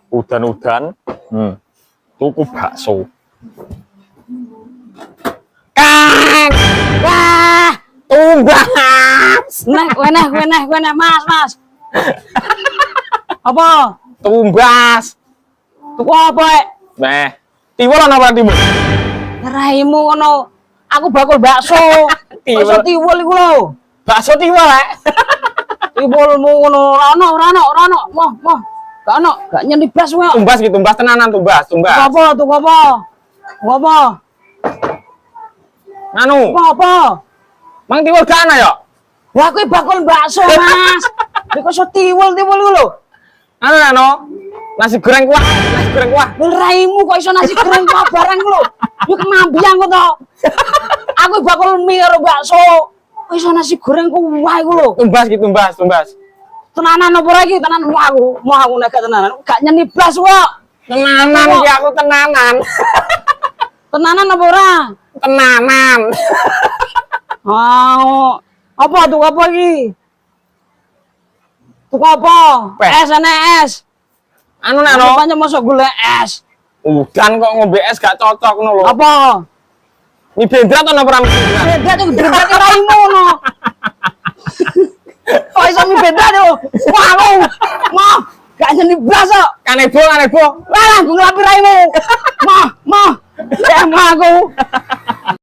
Udan-udan. Tuku bakso. Kang! Wah, Tumbas! Nah, Mas. Apa? Tumbas! Tuku apa? Tiwul ana apa tiwul? Raimu ngono. Aku bakul bakso. Bakso tiwul iku lho. Bakso tiwul Tiwulmu ngono. Ora ono. Moh. Gak ono, gak nyeni blas kok. Tumbas gitu, tumbas tenanan tumbas. Tuku apa? Anu, Apa? Mang tiwul gak ana ya? Lah kuwi bakul bakso, Mas. Iku so tiwul iku lho. Anu, nasi goreng kuah. Raimu kok iso nasi goreng kok barang lho. Yo kemambiang kok to. Aku bakul mie karo bakso. Kok iso nasi goreng kuah iku lho. Tumbas. Tenanan apa lagi? Tenanan mau aku nek tenanan. Gak nyeni blas kok. Tenanan iki aku tenanan. Tenanan apa ora? Tenanan. Oh, apa tuh apa iki? Tuku apa? Es. Anu nek no. Pancen mosok golek es. Udan kok ngombe es gak cocok ngono lho. Apa? Mie bendrat ana ora mie bendrat? Beda tuh beda raimu no. Oh iso mie beda tuh. Wah lu. Mah, gak nyeni blas kok. Kanebo. Lah, gue ngelapi raimu. Mah. Ya mah aku.